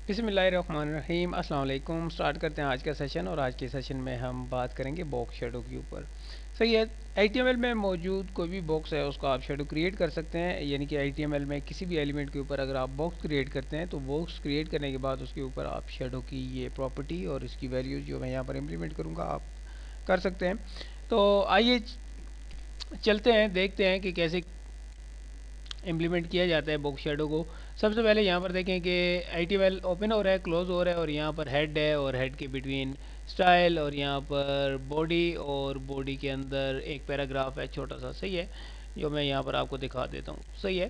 बिस्मिल्लाहिर्रहमानिर्रहीम। अस्सलाम वालेकुम। स्टार्ट करते हैं आज का सेशन। और आज के सेशन में हम बात करेंगे बॉक्स शेडो के ऊपर। सही है, HTML में मौजूद कोई भी बॉक्स है उसका आप शेडो क्रिएट कर सकते हैं। यानी कि HTML में किसी भी एलिमेंट के ऊपर अगर आप बॉक्स क्रिएट करते हैं तो बॉक्स क्रिएट करने के बाद उसके ऊपर आप शेडो की ये प्रॉपर्टी और इसकी वैल्यूज़ जो मैं यहाँ पर इम्प्लीमेंट करूँगा आप कर सकते हैं। तो आइए चलते हैं, देखते हैं कि कैसे इम्प्लीमेंट किया जाता है बॉक्स शेडो को। सबसे पहले यहाँ पर देखें कि HTML ओपन हो रहा है, क्लोज हो रहा है, और यहाँ पर हेड है और हेड के बिटवीन स्टाइल, और यहाँ पर बॉडी, और बॉडी के अंदर एक पैराग्राफ है छोटा सा। सही है, जो मैं यहाँ पर आपको दिखा देता हूँ। सही है,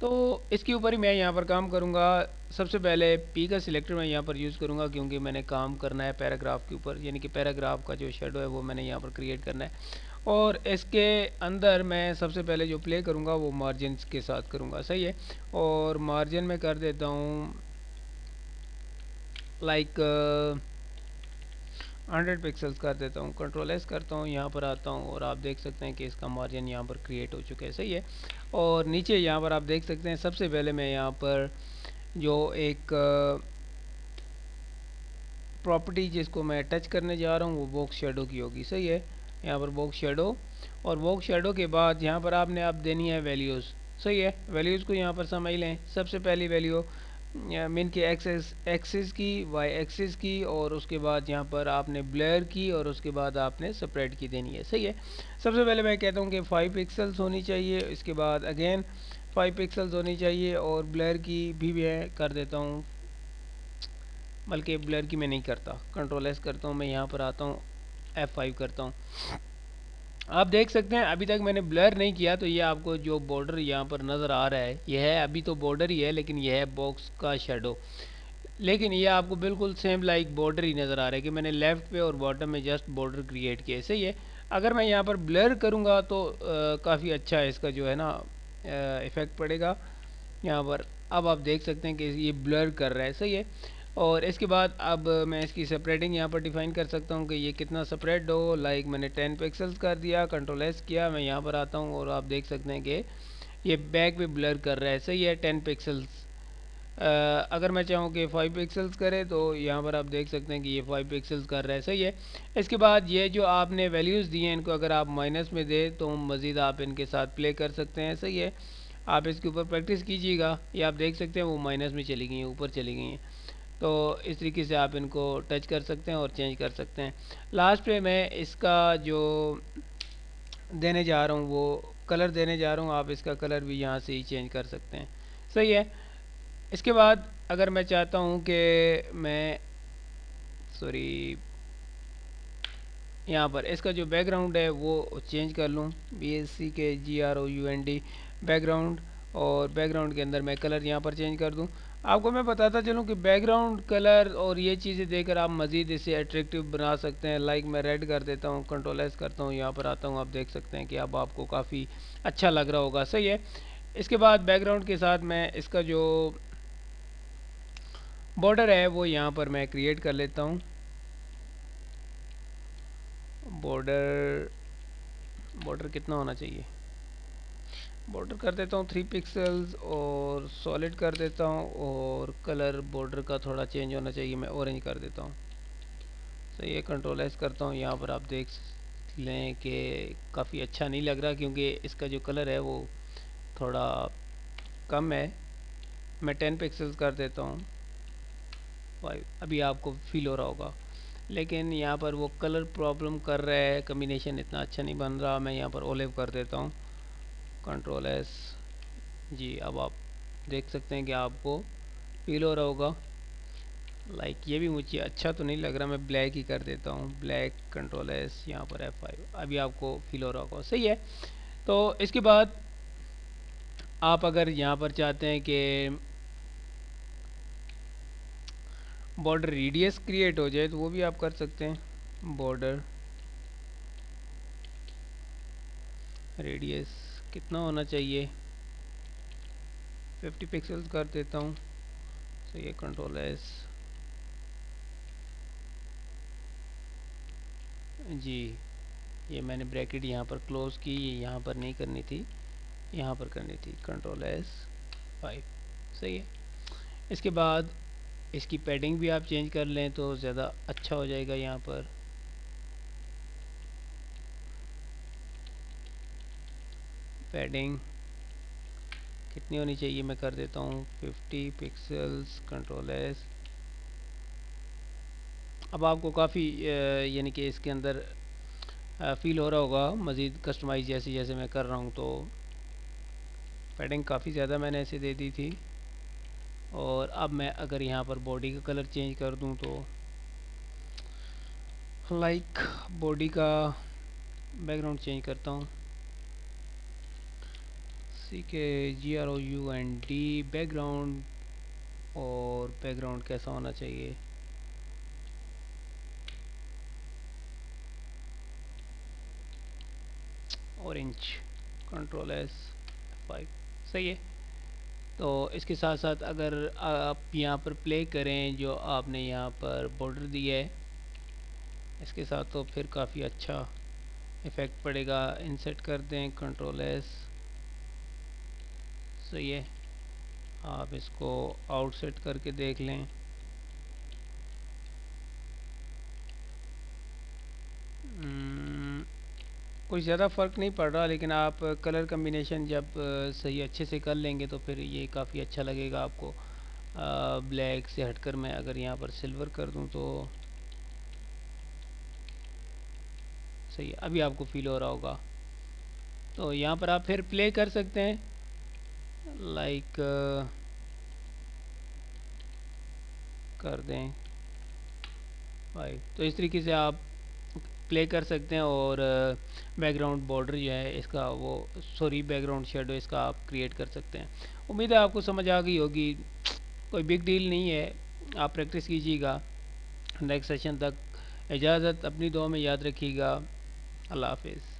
तो इसके ऊपर ही मैं यहाँ पर काम करूँगा। सबसे पहले पी का सिलेक्टर मैं यहाँ पर यूज़ करूँगा क्योंकि मैंने काम करना है पैराग्राफ के ऊपर, यानी कि पैराग्राफ का जो शेडो है वो मैंने यहाँ पर क्रिएट करना है। और इसके अंदर मैं सबसे पहले जो प्ले करूँगा वो मार्जिन के साथ करूँगा। सही है, और मार्जिन में कर देता हूँ लाइक 100 पिक्सल्स कर देता हूँ। कंट्रोल एस करता हूँ, यहाँ पर आता हूँ और आप देख सकते हैं कि इसका मार्जिन यहाँ पर क्रिएट हो चुका है। सही है, और नीचे यहाँ पर आप देख सकते हैं सबसे पहले मैं यहाँ पर जो एक प्रॉपर्टी जिसको मैं टच करने जा रहा हूँ वो बॉक्स शेडो की होगी। सही है, यहाँ पर बॉक्स शेडो, और बॉक्स शेडो के बाद यहाँ पर आपने अब देनी है वैल्यूज़। सही है, वैल्यूज़ को यहाँ पर समझ लें। सबसे पहली वैल्यू मिन की एक्सिस की, वाई एक्सिस की, और उसके बाद यहाँ पर आपने ब्लर की, और उसके बाद आपने स्प्रेड की देनी है। सही है, सबसे पहले मैं कहता हूँ कि 5 पिक्सल्स होनी चाहिए, इसके बाद अगेन 5 पिक्सल्स होनी चाहिए, और ब्लर की भी मैं कर देता हूँ, बल्कि ब्लर की मैं नहीं करता। कंट्रोल एस करता हूँ, मैं यहाँ पर आता हूँ, F5 करता हूँ। आप देख सकते हैं अभी तक मैंने ब्लर नहीं किया, तो ये आपको जो बॉर्डर यहाँ पर नज़र आ रहा है ये है, अभी तो बॉर्डर ही है लेकिन यह है बॉक्स का शेडो। लेकिन ये आपको बिल्कुल सेम लाइक बॉर्डर ही नज़र आ रहा है कि मैंने लेफ़्ट पे और बॉटम में जस्ट बॉर्डर क्रिएट किया। सही है, अगर मैं यहाँ पर ब्लर करूँगा तो काफ़ी अच्छा है इसका जो है ना इफ़ेक्ट पड़ेगा यहाँ पर। अब आप देख सकते हैं कि ये ब्लर कर रहा है। सही है, और इसके बाद अब मैं इसकी सेपरेटिंग यहाँ पर डिफ़ाइन कर सकता हूँ कि ये कितना सेपरेट हो। लाइक मैंने 10 पिक्सल्स कर दिया, कंट्रोल एस किया, मैं यहाँ पर आता हूँ और आप देख सकते हैं कि ये बैक पे ब्लर कर रहा है। सही है, 10 पिक्सल्स। अगर मैं चाहूँ कि 5 पिक्सल्स करे तो यहाँ पर आप देख सकते हैं कि ये 5 पिक्सल्स कर रहा है। सही है, इसके बाद ये जो आपने वैल्यूज़ दी हैं इनको अगर आप माइनस में दे तो मज़ीद आप इनके साथ प्ले कर सकते हैं। सही है, आप इसके ऊपर प्रैक्टिस कीजिएगा। ये आप देख सकते हैं वो माइनस में चली गई हैं, ऊपर चली गई हैं। तो इस तरीके से आप इनको टच कर सकते हैं और चेंज कर सकते हैं। लास्ट पे मैं इसका जो देने जा रहा हूँ वो कलर देने जा रहा हूँ, आप इसका कलर भी यहाँ से ही चेंज कर सकते हैं। सही है, इसके बाद अगर मैं चाहता हूँ कि मैं सॉरी यहाँ पर इसका जो बैकग्राउंड है वो चेंज कर लूँ, BACKGROUND बैकग्राउंड, और बैकग्राउंड के अंदर मैं कलर यहाँ पर चेंज कर दूँ। आपको मैं बताता चलूँ कि बैकग्राउंड कलर और ये चीज़ें देकर आप मज़ीद इसे अट्रैक्टिव बना सकते हैं। लाइक मैं रेड कर देता हूँ, कंट्रोल एस करता हूँ, यहाँ पर आता हूँ, आप देख सकते हैं कि अब आपको काफ़ी अच्छा लग रहा होगा। सही है, इसके बाद बैकग्राउंड के साथ मैं इसका जो बॉर्डर है वो यहाँ पर मैं क्रिएट कर लेता हूँ। बॉर्डर बॉर्डर कितना होना चाहिए, बॉर्डर कर देता हूँ 3 पिक्सल्स, और सॉलिड कर देता हूँ, और कलर बॉर्डर का थोड़ा चेंज होना चाहिए, मैं ऑरेंज कर देता हूँ। सही है, कंट्रोल एस करता हूँ, यहाँ पर आप देख लें कि काफ़ी अच्छा नहीं लग रहा क्योंकि इसका जो कलर है वो थोड़ा कम है। मैं 10 पिक्सल्स कर देता हूँ, 5। अभी आपको फील हो रहा होगा, लेकिन यहाँ पर वो कलर प्रॉब्लम कर रहा है, कम्बिनेशन इतना अच्छा नहीं बन रहा। मैं यहाँ पर ओलिव कर देता हूँ, कंट्रोल एस जी। अब आप देख सकते हैं कि आपको फील हो रहा होगा लाइक ये भी मुझे अच्छा तो नहीं लग रहा। मैं ब्लैक ही कर देता हूँ, ब्लैक, कंट्रोल एस, यहाँ पर F5। अभी आपको फील हो रहा होगा। सही है, तो इसके बाद आप अगर यहाँ पर चाहते हैं कि बॉर्डर रेडियस क्रिएट हो जाए तो वो भी आप कर सकते हैं। बॉर्डर रेडियस कितना होना चाहिए, 50 पिक्सल्स कर देता हूँ। सही है, कंट्रोल एस जी। ये मैंने ब्रैकेट यहाँ पर क्लोज की, ये यहाँ पर नहीं करनी थी, यहाँ पर करनी थी। Control S 5। सही है, इसके बाद इसकी पैडिंग भी आप चेंज कर लें तो ज़्यादा अच्छा हो जाएगा। यहाँ पर पैडिंग कितनी होनी चाहिए मैं कर देता हूँ 50 पिक्सल्स, कंट्रोल एस। अब आपको काफ़ी यानी कि इसके अंदर फील हो रहा होगा मज़ीद कस्टमाइज जैसे जैसे मैं कर रहा हूँ। तो पैडिंग काफ़ी ज़्यादा मैंने ऐसे दे दी थी। और अब मैं अगर यहाँ पर बॉडी का कलर चेंज कर दूँ तो लाइक बॉडी का बैकग्राउंड चेंज करता हूँ, CKGROUND बैकग्राउंड। और बैकग्राउंड कैसा होना चाहिए, ऑरेंज, कंट्रोल एस 5। सही है। तो इसके साथ साथ अगर आप यहाँ पर प्ले करें जो आपने यहाँ पर बॉर्डर दिया है इसके साथ, तो फिर काफ़ी अच्छा इफ़ेक्ट पड़ेगा। इंसर्ट कर दें, कंट्रोल एस। सही है। आप इसको आउटसेट करके देख लें। कोई ज़्यादा फ़र्क नहीं पड़ रहा, लेकिन आप कलर कम्बिनेशन जब सही अच्छे से कर लेंगे तो फिर ये काफ़ी अच्छा लगेगा आपको। ब्लैक से हटकर मैं अगर यहाँ पर सिल्वर कर दूँ तो सही है। अभी आपको फील हो रहा होगा। तो यहाँ पर आप फिर प्ले कर सकते हैं, लाइक कर दें 5। तो इस तरीके से आप प्ले कर सकते हैं और बैकग्राउंड बॉर्डर जो है इसका वो सॉरी बैकग्राउंड शेडो इसका आप क्रिएट कर सकते हैं। उम्मीद है आपको समझ आ गई होगी। कोई बिग डील नहीं है, आप प्रैक्टिस कीजिएगा। नेक्स्ट सेशन तक इजाज़त, अपनी दुआ में याद रखिएगा। अल्लाह हाफिज़।